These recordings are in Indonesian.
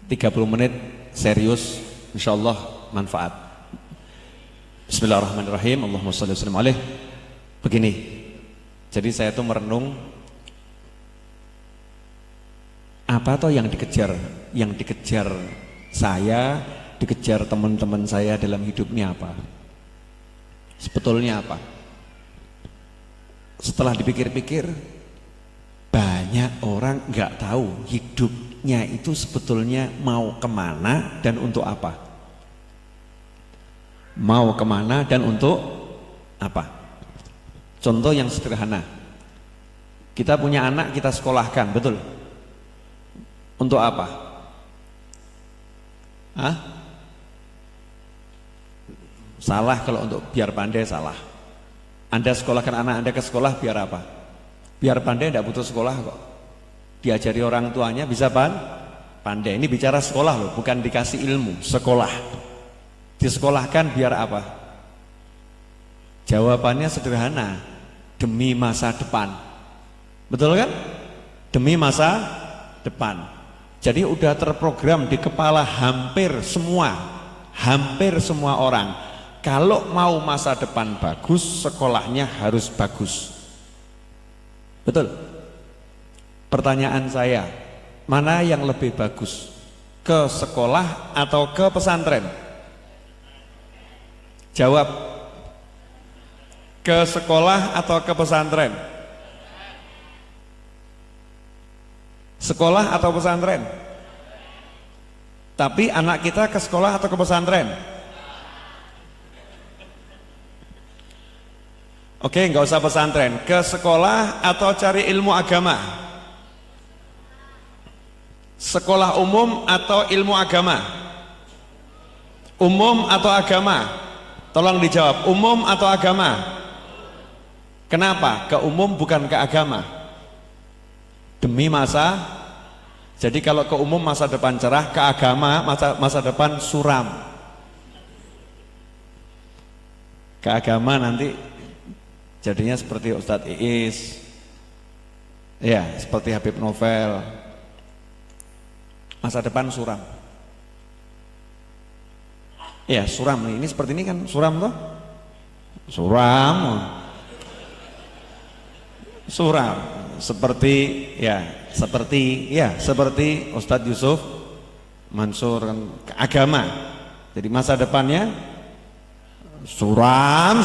30 menit serius, insyaallah manfaat. Bismillahirrahmanirrahim. Allahumma shalli wa sallim alaih. Begini, jadi saya tuh merenung, apa toh yang dikejar saya, dikejar teman-teman saya dalam hidup ini apa? Sebetulnya apa? Setelah dipikir-pikir, banyak orang nggak tahu hidupnya itu sebetulnya mau kemana dan untuk apa. Mau kemana dan untuk apa? Contoh yang sederhana, kita punya anak, kita sekolahkan, betul? Untuk apa? Hah? Salah kalau untuk biar pandai, salah. Anda sekolahkan anak Anda ke sekolah biar apa? Biar pandai, tidak butuh sekolah kok. Diajari orang tuanya bisa pandai. Ini bicara sekolah loh, bukan dikasih ilmu, sekolah. Disekolahkan biar apa? Jawabannya sederhana, demi masa depan. Betul kan? Demi masa depan. Jadi udah terprogram di kepala hampir semua orang. Kalau mau masa depan bagus, sekolahnya harus bagus. Betul? Pertanyaan saya, mana yang lebih bagus? Ke sekolah atau ke pesantren? Jawab. Ke sekolah atau ke pesantren? Sekolah atau pesantren? Tapi anak kita ke sekolah atau ke pesantren? Oke, nggak usah pesantren. Ke sekolah atau cari ilmu agama? Sekolah umum atau ilmu agama? Umum atau agama? Tolong dijawab, umum atau agama? Kenapa? Ke umum bukan ke agama? Demi masa. Jadi kalau ke umum masa depan cerah, ke agama masa depan suram. Ke agama nanti jadinya seperti Ustadz Iis, ya seperti Habib Novel. Masa depan suram. Ya suram nih, ini seperti ini kan suram toh? Suram. Seperti Ustadz Yusuf Mansur kan, agama. Jadi masa depannya suram.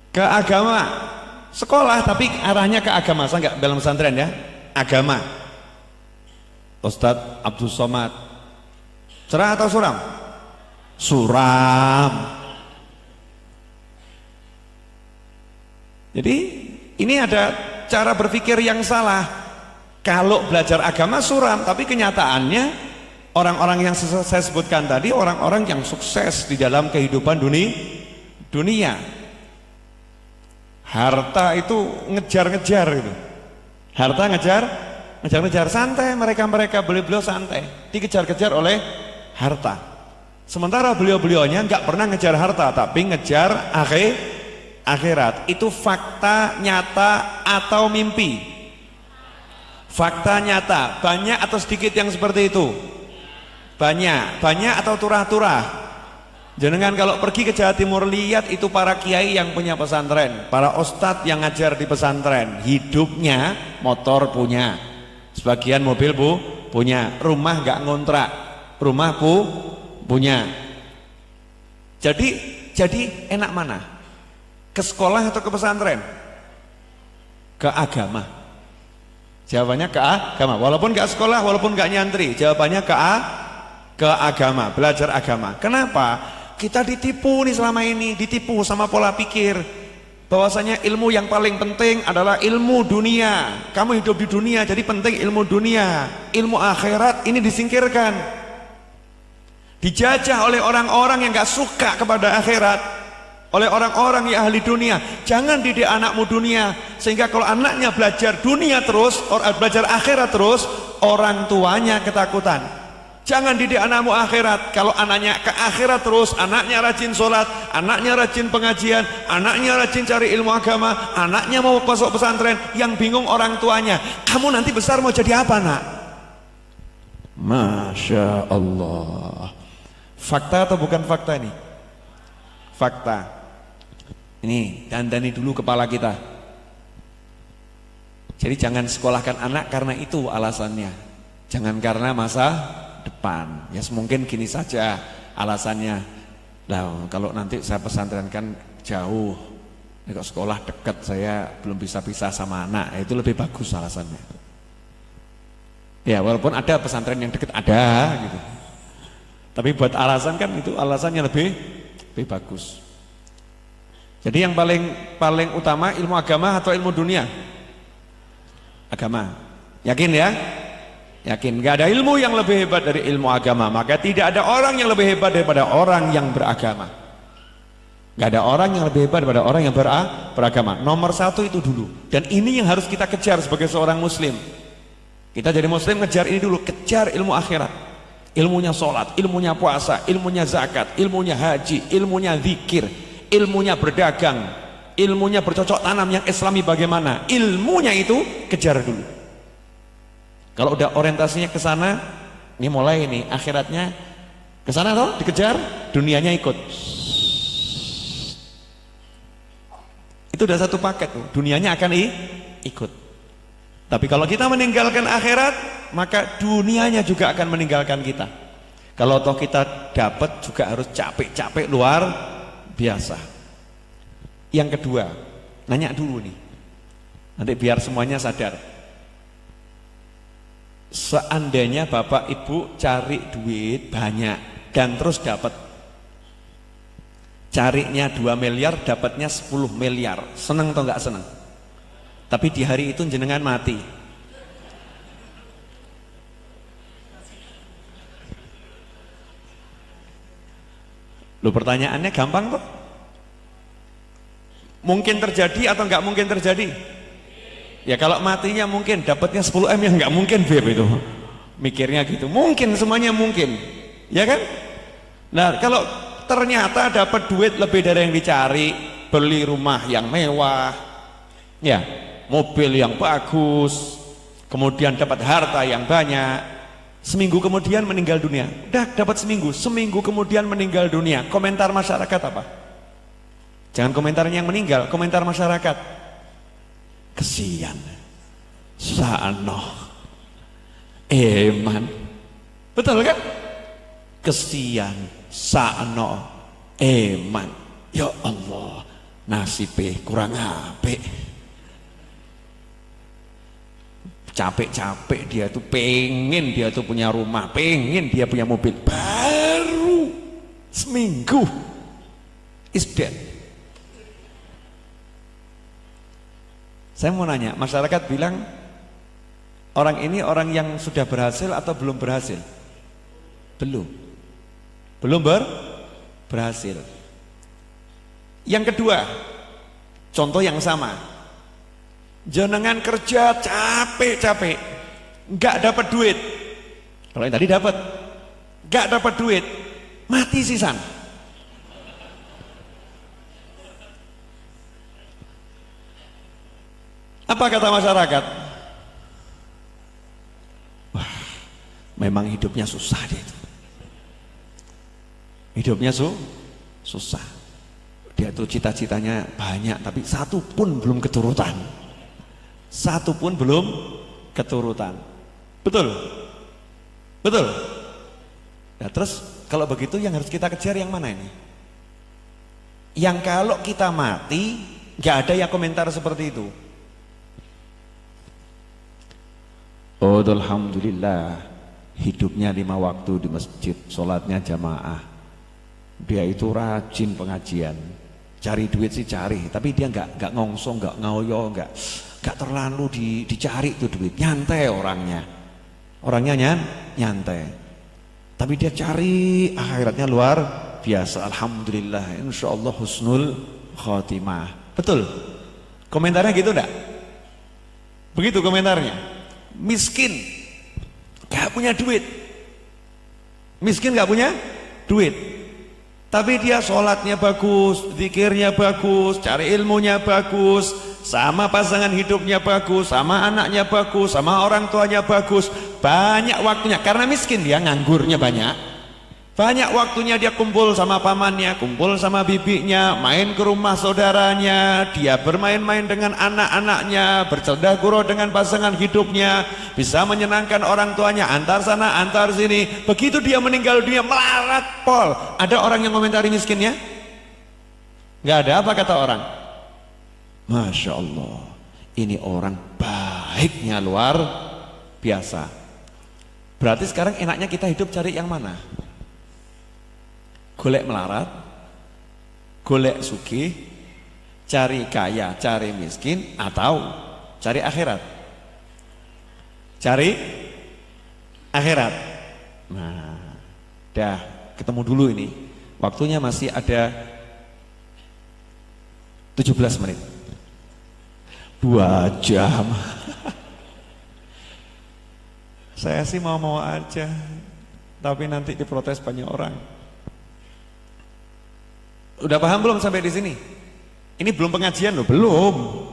Ke agama, sekolah tapi arahnya ke agama. Saya nggak dalam pesantren ya, agama. Ustadz Abdul Somad, cerah atau suram? Suram. Jadi ini ada cara berpikir yang salah. Kalau belajar agama suram, tapi kenyataannya orang-orang yang saya sebutkan tadi, orang-orang yang sukses di dalam kehidupan dunia. Harta itu ngejar-ngejar gitu. Harta ngejar-ngejar, santai mereka beliau santai, dikejar-kejar oleh harta. Sementara beliau-beliaunya nggak pernah ngejar harta, tapi ngejar akhirat. Itu fakta nyata atau mimpi? Fakta nyata. Banyak atau sedikit yang seperti itu? Banyak atau turah-turah? Jenengan kalau pergi ke Jawa Timur, lihat itu para kiai yang punya pesantren, para ustadz yang ngajar di pesantren. Hidupnya motor punya, sebagian mobil punya, rumah nggak ngontrak, rumah punya. Jadi enak mana? Ke sekolah atau ke pesantren? Ke agama. Jawabannya ke agama. Walaupun gak sekolah, walaupun gak nyantri, jawabannya ke agama, belajar agama. Kenapa? Kita ditipu nih selama ini, ditipu sama pola pikir bahwasanya ilmu yang paling penting adalah ilmu dunia. Kamu hidup di dunia, jadi penting ilmu dunia. Ilmu akhirat ini disingkirkan, dijajah oleh orang-orang yang gak suka kepada akhirat, oleh orang-orang yang ahli dunia. Jangan didik anakmu dunia, sehingga kalau anaknya belajar dunia terus, belajar akhirat terus, orang tuanya ketakutan. Jangan didik anakmu akhirat. Kalau anaknya ke akhirat terus, anaknya rajin sholat, anaknya rajin pengajian, anaknya rajin cari ilmu agama, anaknya mau masuk pesantren, yang bingung orang tuanya. Kamu nanti besar mau jadi apa, nak? Masya Allah. Fakta atau bukan fakta ini? Fakta. Ini dandani dulu kepala kita. Jadi jangan sekolahkan anak karena itu alasannya. Jangan karena masa depan. Ya mungkin gini saja alasannya. Nah, kalau nanti saya pesantren kan jauh, kalau sekolah dekat saya belum bisa pisah sama anak, itu lebih bagus alasannya. Ya walaupun ada pesantren yang dekat ada gitu. Tapi buat alasan kan itu alasannya lebih bagus. Jadi yang paling utama ilmu agama atau ilmu dunia? Agama. Yakin ya? Yakin, gak ada ilmu yang lebih hebat dari ilmu agama. Maka tidak ada orang yang lebih hebat daripada orang yang beragama. Gak ada orang yang lebih hebat daripada orang yang beragama. Nomor satu itu dulu. Dan ini yang harus kita kejar sebagai seorang muslim. Kita jadi muslim ngejar ini dulu. Kejar ilmu akhirat. Ilmunya sholat, ilmunya puasa, ilmunya zakat, ilmunya haji, ilmunya zikir, ilmunya berdagang, ilmunya bercocok tanam yang islami bagaimana. Ilmunya itu kejar dulu. Kalau udah orientasinya ke sana, ini mulai nih akhiratnya ke sana toh, dikejar, dunianya ikut. Itu udah satu paket tuh, dunianya akan ikut. Tapi kalau kita meninggalkan akhirat, maka dunianya juga akan meninggalkan kita. Kalau toh kita dapat juga harus capek-capek luar biasa. Yang kedua, nanya dulu nih. Nanti biar semuanya sadar. Seandainya bapak ibu cari duit banyak dan terus dapat, carinya 2 miliar dapatnya 10 miliar, seneng atau enggak seneng? Tapi di hari itu jenengan mati, lo pertanyaannya gampang kok. Mungkin terjadi atau enggak mungkin terjadi? Ya kalau matinya mungkin, dapatnya 10 M ya nggak mungkin Beb itu. Mikirnya gitu, mungkin semuanya mungkin. Ya kan? Nah kalau ternyata dapat duit lebih dari yang dicari, beli rumah yang mewah, ya mobil yang bagus, kemudian dapat harta yang banyak, seminggu kemudian meninggal dunia. Udah dapat seminggu kemudian meninggal dunia. Komentar masyarakat apa? Jangan komentarnya yang meninggal, komentar masyarakat. Kesian, sa'ano, eman, betul kan? Kesian, sa'ano, eman, ya Allah, nasibnya kurang apik. Capek-capek dia tuh pengen dia tuh punya rumah, pengen dia punya mobil, baru seminggu is dead. Saya mau nanya, masyarakat bilang orang ini orang yang sudah berhasil atau belum berhasil? Belum berhasil. Yang kedua, contoh yang sama, jenengan kerja capek-capek, nggak dapat duit. Kalau yang tadi dapat, nggak dapat duit, mati sisan. Apa kata masyarakat? Wah, memang hidupnya susah dia itu. Hidupnya susah. Dia tuh cita-citanya banyak, tapi satu pun belum keturutan. Betul? Betul? Nah terus kalau begitu yang harus kita kejar yang mana ini? Yang kalau kita mati, gak ada yang komentar seperti itu. Oh alhamdulillah, hidupnya 5 waktu di masjid, sholatnya jamaah. Dia itu rajin pengajian, cari duit sih cari, tapi dia nggak ngongsong, nggak ngoyo, nggak terlalu dicari itu duit, nyantai orangnya nyantai. Tapi dia cari akhiratnya luar biasa. Alhamdulillah, insya Allah husnul khotimah. Betul? Komentarnya gitu enggak? Begitu komentarnya. Miskin, gak punya duit, Miskin nggak punya duit, tapi dia sholatnya bagus, zikirnya bagus, cari ilmunya bagus, sama pasangan hidupnya bagus, sama anaknya bagus, sama orang tuanya bagus, banyak waktunya. Karena miskin dia, nganggurnya banyak waktunya dia kumpul sama pamannya, kumpul sama bibinya, main ke rumah saudaranya, dia bermain-main dengan anak-anaknya, bercanda gurau dengan pasangan hidupnya, bisa menyenangkan orang tuanya, antar sana antar sini. Begitu dia meninggal dunia melarat pol. Ada orang yang komentari miskinnya? Nggak ada. Apa kata orang? Masya Allah, ini orang baiknya luar biasa. Berarti sekarang enaknya kita hidup cari yang mana? Golek melarat, golek sugih, cari kaya, cari miskin, atau cari akhirat? Cari akhirat. Nah, dah ketemu dulu ini. Waktunya masih ada 17 menit. 2 jam. Saya sih mau aja, tapi nanti diprotes banyak orang. Udah paham belum sampai di sini? Ini belum pengajian loh,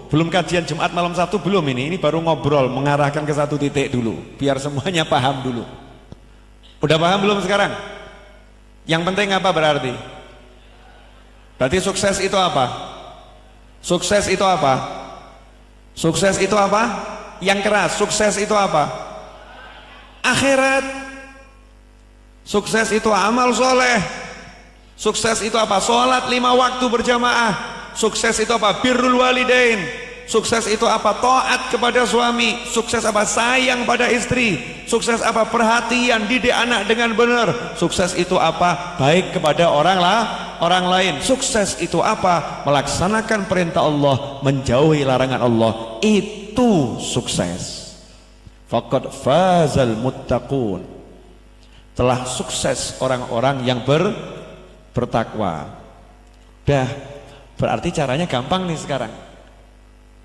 belum kajian Jumat malam Sabtu belum ini. Ini baru ngobrol, mengarahkan ke satu titik dulu, biar semuanya paham dulu. Udah paham belum sekarang? Yang penting apa berarti? Berarti sukses itu apa? Sukses itu apa? Sukses itu apa? Yang keras, sukses itu apa? Akhirat. Sukses itu amal soleh. Sukses itu apa? Sholat 5 waktu berjamaah. Sukses itu apa? Birrul walidain. Sukses itu apa? Taat kepada suami. Sukses apa? Sayang pada istri. Sukses apa? Perhatian, didik anak dengan benar. Sukses itu apa? Baik kepada orang lain. Sukses itu apa? Melaksanakan perintah Allah, menjauhi larangan Allah. Itu sukses. Faqad fazal muttaqun. Telah sukses orang-orang yang bertakwa. Dah, berarti caranya gampang nih sekarang.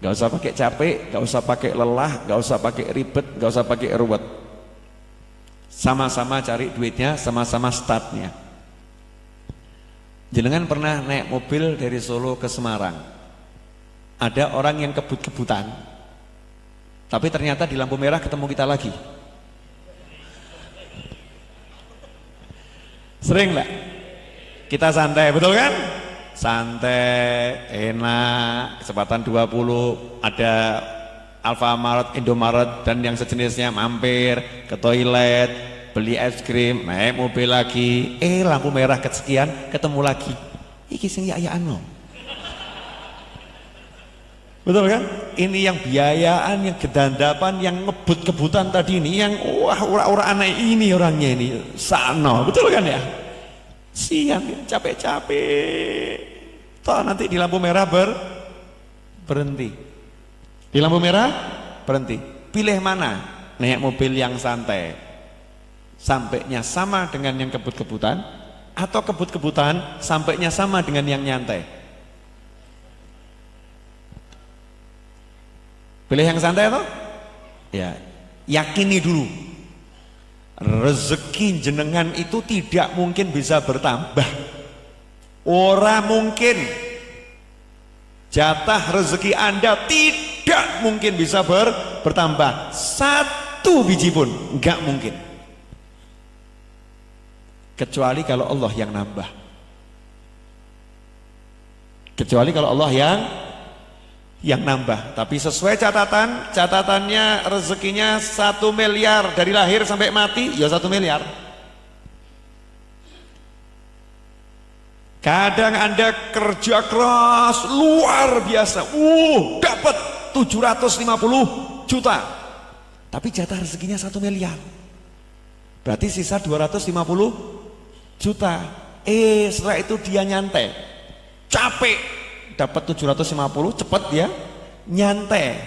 Gak usah pakai capek, gak usah pakai lelah, gak usah pakai ribet, gak usah pakai ruwet. Sama-sama cari duitnya, sama-sama startnya. Jenengan pernah naik mobil dari Solo ke Semarang. Ada orang yang kebut-kebutan, tapi ternyata di lampu merah ketemu kita lagi. Sering lah. Kita santai, betul kan? Santai, enak, kesempatan 20, ada Alfamart, Indomaret dan yang sejenisnya, mampir ke toilet, beli es krim, naik mobil lagi, lampu merah kesekian, ketemu lagi. Iki sing ya-yaan loh. Betul kan? Ini yang biayaan, yang gedandapan, yang ngebut-kebutan tadi ini, yang wah ora-ora aneh ini orangnya ini, sano, betul kan ya? Siang capek-capek, toh nanti di lampu merah berhenti. Di lampu merah berhenti. Pilih mana? Naik mobil yang santai, sampainya sama dengan yang kebut-kebutan, atau kebut-kebutan sampainya sama dengan yang nyantai? Pilih yang santai toh? Ya, yakini dulu. Rezeki jenengan itu tidak mungkin bisa bertambah. Ora mungkin. Jatah rezeki Anda tidak mungkin bisa bertambah. 1 biji pun enggak mungkin. Kecuali kalau Allah yang nambah. Kecuali kalau Allah yang nambah. Tapi sesuai catatannya rezekinya 1 miliar dari lahir sampai mati, ya 1 miliar. Kadang Anda kerja keras luar biasa, dapat 750 juta, tapi jatah rezekinya 1 miliar, berarti sisa 250 juta. Setelah itu dia nyantai, capek, dapat 750, cepat ya, nyantai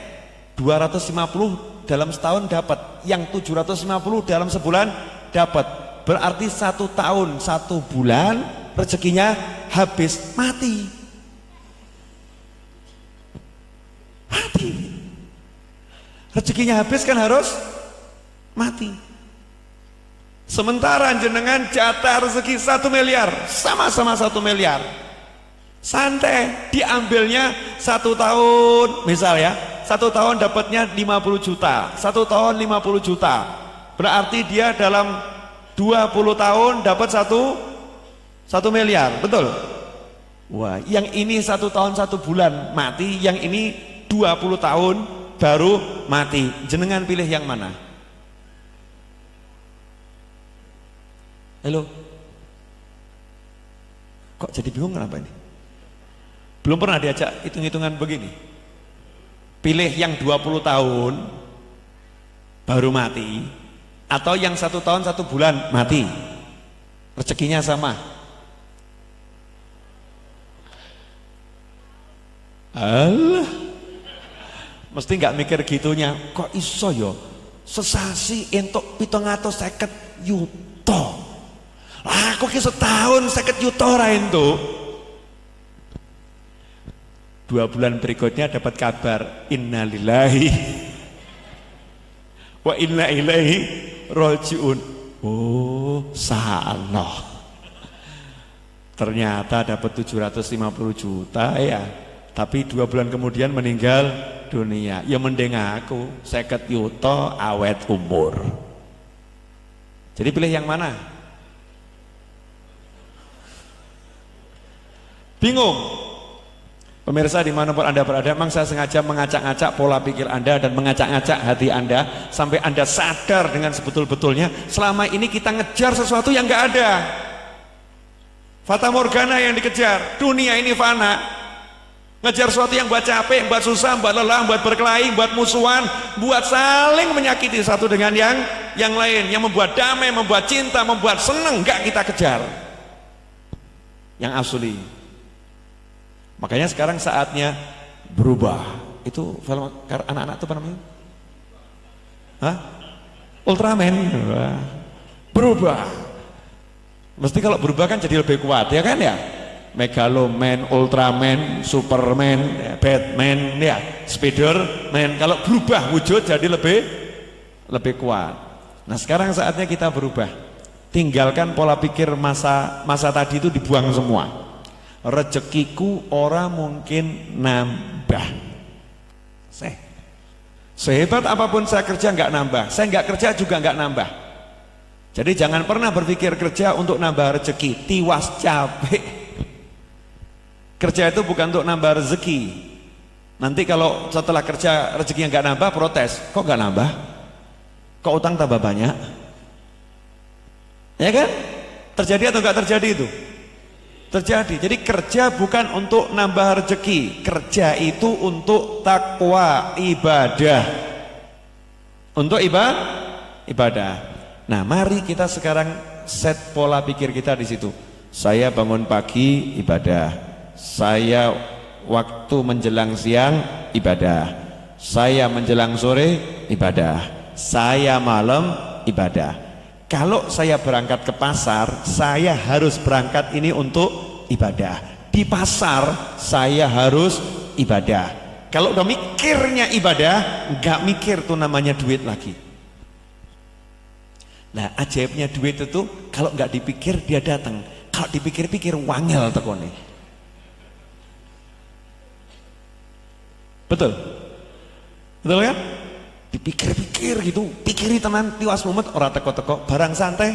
250 dalam setahun dapat, yang 750 dalam sebulan dapat, berarti 1 tahun 1 bulan rezekinya habis, mati. Rezekinya habis kan harus mati. Sementara jenengan jatah rezeki 1 miliar, sama-sama 1 miliar. Santai, diambilnya 1 tahun, misal ya, 1 tahun dapatnya 50 juta, 1 tahun 50 juta. Berarti dia dalam 20 tahun dapat 1 miliar, betul? Wah, yang ini 1 tahun 1 bulan mati, yang ini 20 tahun baru mati. Jenengan pilih yang mana? Halo? Kok jadi bingung kenapa ini? Belum pernah diajak hitung-hitungan begini. Pilih yang 20 tahun baru mati, atau yang 1 tahun 1 bulan mati. Rezekinya sama. Allah, mesti nggak mikir gitunya. Kok iso yo sesasi entuk 750 yuto. Aku ki setahun 50 yuto ora entuk. 2 bulan berikutnya dapat kabar innalillahi wa inna ilaihi rajiun. Oh, salah. Ternyata dapat 750 juta ya. Tapi 2 bulan kemudian meninggal dunia. Ya mending aku 50 yuto awet umur. Jadi pilih yang mana? Bingung? Pemirsa dimanapun Anda berada, memang saya sengaja mengacak-acak pola pikir Anda dan mengacak-acak hati Anda sampai Anda sadar dengan sebetul-betulnya selama ini kita ngejar sesuatu yang nggak ada. Fata Morgana yang dikejar, dunia ini fana. Ngejar sesuatu yang buat capek, buat susah, buat lelah, buat berkelahi, buat musuhan, buat saling menyakiti satu dengan yang lain, yang membuat damai, membuat cinta, membuat seneng, nggak kita kejar yang asli. Makanya sekarang saatnya berubah. Itu film anak-anak itu apa namanya? Hah? Ultraman. Berubah. Mesti kalau berubah kan jadi lebih kuat, ya kan ya? Megaloman, Ultraman, Superman, Batman, ya, Spiderman. Kalau berubah wujud jadi lebih kuat. Nah sekarang saatnya kita berubah. Tinggalkan pola pikir masa tadi itu, dibuang semua. Rezekiku ora mungkin nambah. Sehebat apapun saya kerja nggak nambah. Saya nggak kerja juga nggak nambah. Jadi jangan pernah berpikir kerja untuk nambah rezeki. Tiwas capek. Kerja itu bukan untuk nambah rezeki. Nanti kalau setelah kerja rezekinya nggak nambah, protes. Kok nggak nambah? Kok utang tambah banyak? Ya kan? Terjadi atau nggak terjadi itu? Terjadi. Jadi kerja bukan untuk nambah rezeki. Kerja itu untuk takwa, ibadah. Untuk ibadah. Nah, mari kita sekarang set pola pikir kita di situ. Saya bangun pagi ibadah. Saya waktu menjelang siang ibadah. Saya menjelang sore ibadah. Saya malam ibadah. Kalau saya berangkat ke pasar, saya harus berangkat ini untuk ibadah. Di pasar saya harus ibadah. Kalau udah mikirnya ibadah, nggak mikir tuh namanya duit lagi. Nah, ajaibnya duit itu kalau nggak dipikir dia datang. Kalau dipikir-pikir wangel tekone. Betul? Betul kan? Dipikir-pikir gitu, pikiri tenan tiwas mumet ora teko-teko, barang santai